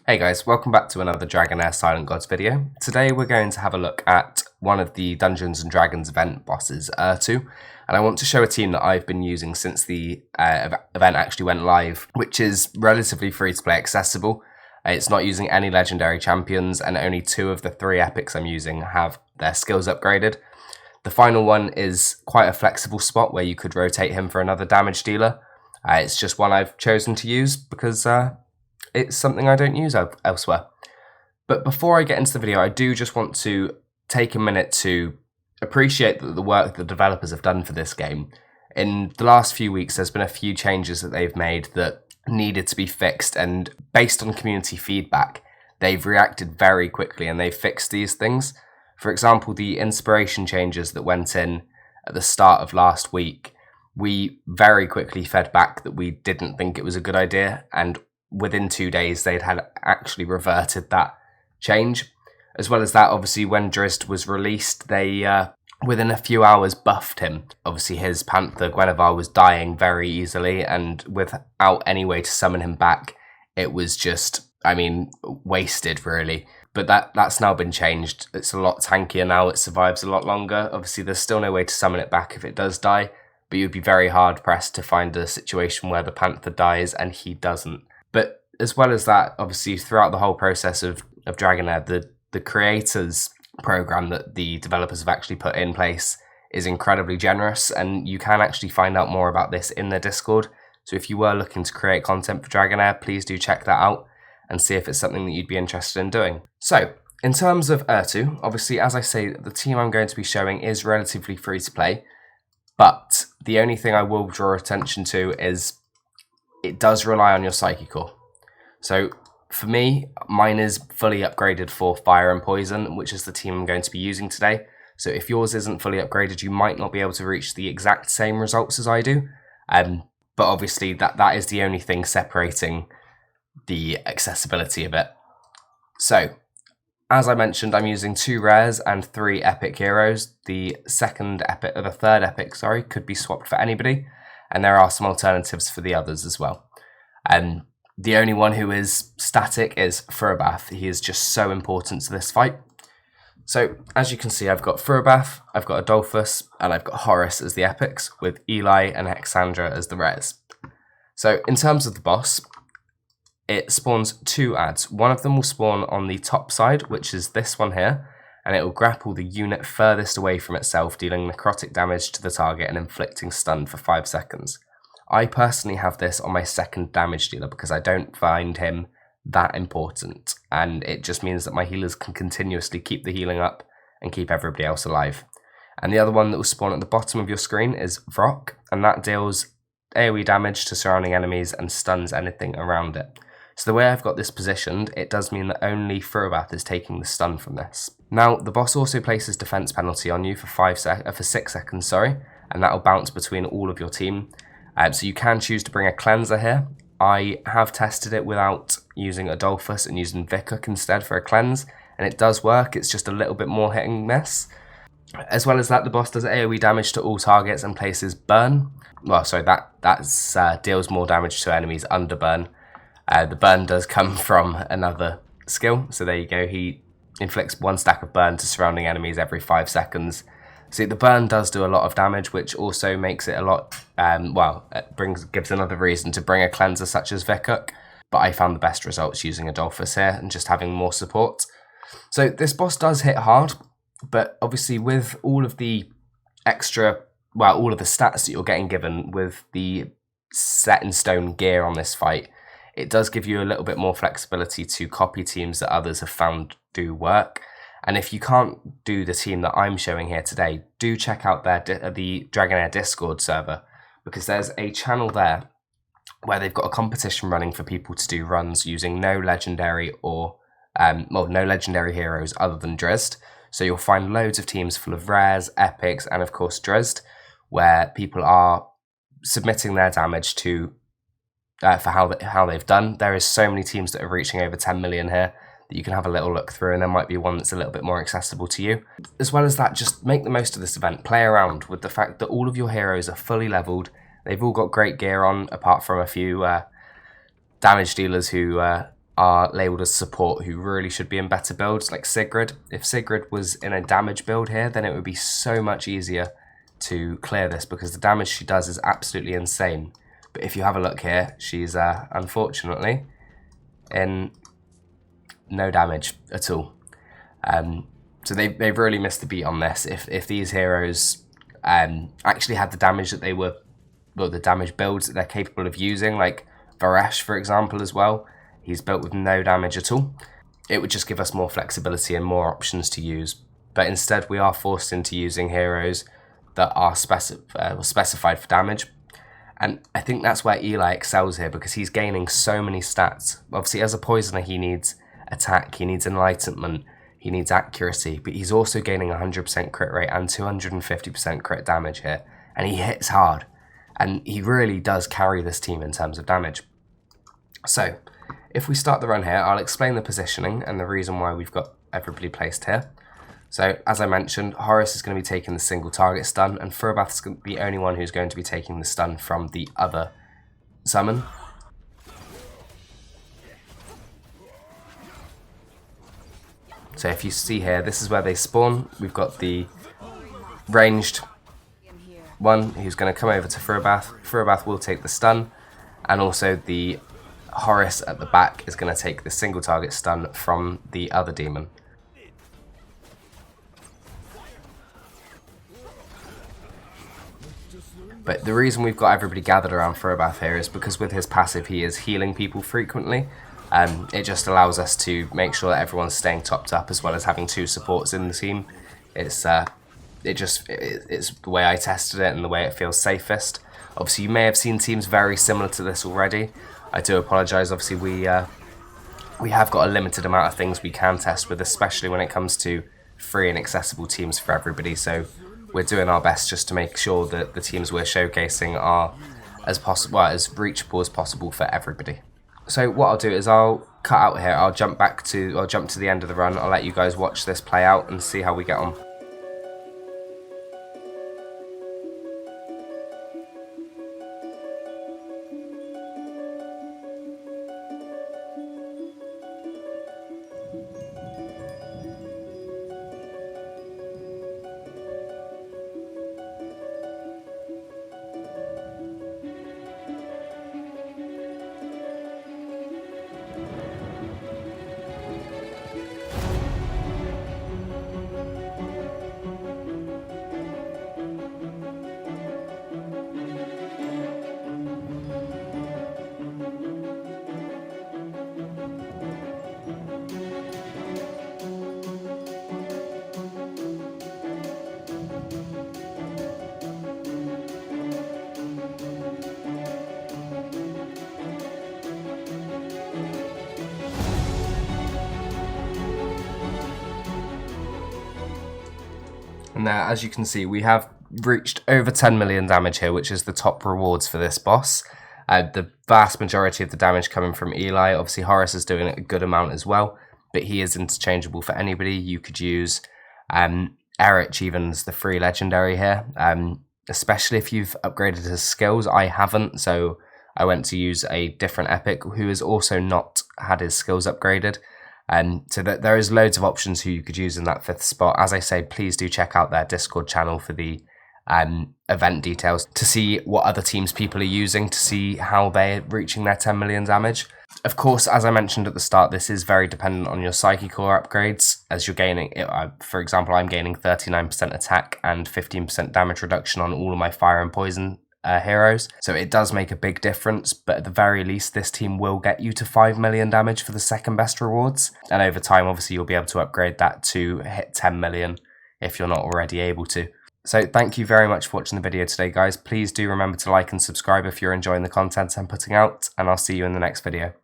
Hey guys, welcome back to another Dragonheir Silent Gods video. Today we're going to have a look at one of the Dungeons & Dragons event bosses, Errtu, and I want to show a team that I've been using since the event actually went live, which is relatively free-to-play accessible. It's not using any legendary champions, and only 2 of the 3 epics I'm using have their skills upgraded. The final one is quite a flexible spot where you could rotate him for another damage dealer. It's just one I've chosen to use because it's something I don't use elsewhere. But before I get into the video, I do just want to take a minute to appreciate the work the developers have done for this game. In the last few weeks, there's been a few changes that they've made that needed to be fixed, and based on community feedback, they've reacted very quickly and they've fixed these things. For example, the inspiration changes that went in at the start of last week, we very quickly fed back that we didn't think it was a good idea, and within 2 days they'd had actually reverted that change. As well as that, obviously when Drizzt was released, they within a few hours buffed him. Obviously his panther Guinevere was dying very easily, and without any way to summon him back, it was just, wasted really. But that's now been changed. It's a lot tankier now, it survives a lot longer. Obviously there's still no way to summon it back if it does die, but you'd be very hard pressed to find a situation where the panther dies and he doesn't. But as well as that, obviously throughout the whole process of Dragonheir, the creators program that the developers have actually put in place is incredibly generous, and you can actually find out more about this in their Discord. So if you were looking to create content for Dragonheir, please do check that out and see if it's something that you'd be interested in doing. So, in terms of Errtu, obviously as I say, the team I'm going to be showing is relatively free to play, but the only thing I will draw attention to is it does rely on your Psyche Core. So for me, mine is fully upgraded for Fire and Poison, which is the team I'm going to be using today. So if yours isn't fully upgraded, you might not be able to reach the exact same results as I do. But obviously that is the only thing separating the accessibility of it. So, as I mentioned, I'm using 2 rares and 3 epic heroes. The third epic, could be swapped for anybody, and there are some alternatives for the others as well. And the only one who is static is Furbath. He is just so important to this fight. So, as you can see, I've got Furbath, I've got Adolphus, and I've got Horus as the epics, with Eli and Hexandra as the rares. So, in terms of the boss, it spawns 2 adds. One of them will spawn on the top side, which is this one here, and it will grapple the unit furthest away from itself, dealing necrotic damage to the target and inflicting stun for 5 seconds. I personally have this on my second damage dealer because I don't find him that important, and it just means that my healers can continuously keep the healing up and keep everybody else alive. And the other one that will spawn at the bottom of your screen is Vrock, and that deals AoE damage to surrounding enemies and stuns anything around it. So the way I've got this positioned, it does mean that only Furbath is taking the stun from this. Now, the boss also places defense penalty on you for 6 seconds, and that will bounce between all of your team. So you can choose to bring a cleanser here. I have tested it without using Adolphus and using Vikuk instead for a cleanse, and it does work. It's just a little bit more hit and miss. As well as that, the boss does AoE damage to all targets and places burn. Well, sorry, that deals more damage to enemies under burn. The burn does come from another skill, so there you go. He inflicts 1 stack of burn to surrounding enemies every 5 seconds. See, the burn does do a lot of damage, which also makes it a lot, gives another reason to bring a cleanser such as Vikuk, but I found the best results using Adolphus here and just having more support. So this boss does hit hard, but obviously with all of the all of the stats that you're getting given with the set in stone gear on this fight, it does give you a little bit more flexibility to copy teams that others have found do work. And if you can't do the team that I'm showing here today, do check out the Dragonheir Discord server, because there's a channel there where they've got a competition running for people to do runs using no legendary heroes other than Drizzt. So you'll find loads of teams full of rares, epics, and of course Drizzt, where people are submitting their damage to for how they've done. There is so many teams that are reaching over 10 million here that you can have a little look through, and there might be one that's a little bit more accessible to you. As well as that, just make the most of this event. Play around with the fact that all of your heroes are fully leveled. They've all got great gear on, apart from a few damage dealers who are labelled as support who really should be in better builds, like Sigrid. If Sigrid was in a damage build here, then it would be so much easier to clear this because the damage she does is absolutely insane. But if you have a look here, she's unfortunately in no damage at all. So they've really missed the beat on this. If these heroes actually had the damage that they were, well, the damage builds that they're capable of using, like Varesh, for example, as well, he's built with no damage at all. It would just give us more flexibility and more options to use. But instead, we are forced into using heroes that are specified for damage. And I think that's where Eli excels here, because he's gaining so many stats. Obviously, as a poisoner, he needs attack, he needs enlightenment, he needs accuracy, but he's also gaining 100% crit rate and 250% crit damage here. And he hits hard. And he really does carry this team in terms of damage. So, if we start the run here, I'll explain the positioning and the reason why we've got everybody placed here. So, as I mentioned, Horus is going to be taking the single target stun, and Furabath is the only one who's going to be taking the stun from the other summon. So if you see here, this is where they spawn. We've got the ranged one who's going to come over to Furabath. Furabath will take the stun, and also the Horus at the back is going to take the single target stun from the other demon. But the reason we've got everybody gathered around Furabath here is because with his passive he is healing people frequently. It just allows us to make sure that everyone's staying topped up, as well as having two supports in the team. It's the way I tested it and the way it feels safest. Obviously you may have seen teams very similar to this already. I do apologise, obviously we have got a limited amount of things we can test with, especially when it comes to free and accessible teams for everybody, so we're doing our best just to make sure that the teams we're showcasing are as reachable as possible for everybody. So what I'll do is I'll cut out here, I'll jump to the end of the run, I'll let you guys watch this play out and see how we get on. And as you can see, we have reached over 10 million damage here, which is the top rewards for this boss. The vast majority of the damage coming from Eli. Obviously, Horus is doing a good amount as well, but he is interchangeable for anybody. You could use Errtu even as the free legendary here, especially if you've upgraded his skills. I haven't, so I went to use a different epic who has also not had his skills upgraded. So that there is loads of options who you could use in that 5th spot. As I say, please do check out their Discord channel for the event details to see what other teams people are using, to see how they're reaching their 10 million damage. Of course, as I mentioned at the start, this is very dependent on your Psyche Core upgrades. As you're gaining, for example, I'm gaining 39% attack and 15% damage reduction on all of my fire and poison heroes, so it does make a big difference, but at the very least this team will get you to 5 million damage for the second best rewards, and over time obviously you'll be able to upgrade that to hit 10 million if you're not already able to. So thank you very much for watching the video today, guys. Please do remember to like and subscribe if you're enjoying the content I'm putting out, and I'll see you in the next video.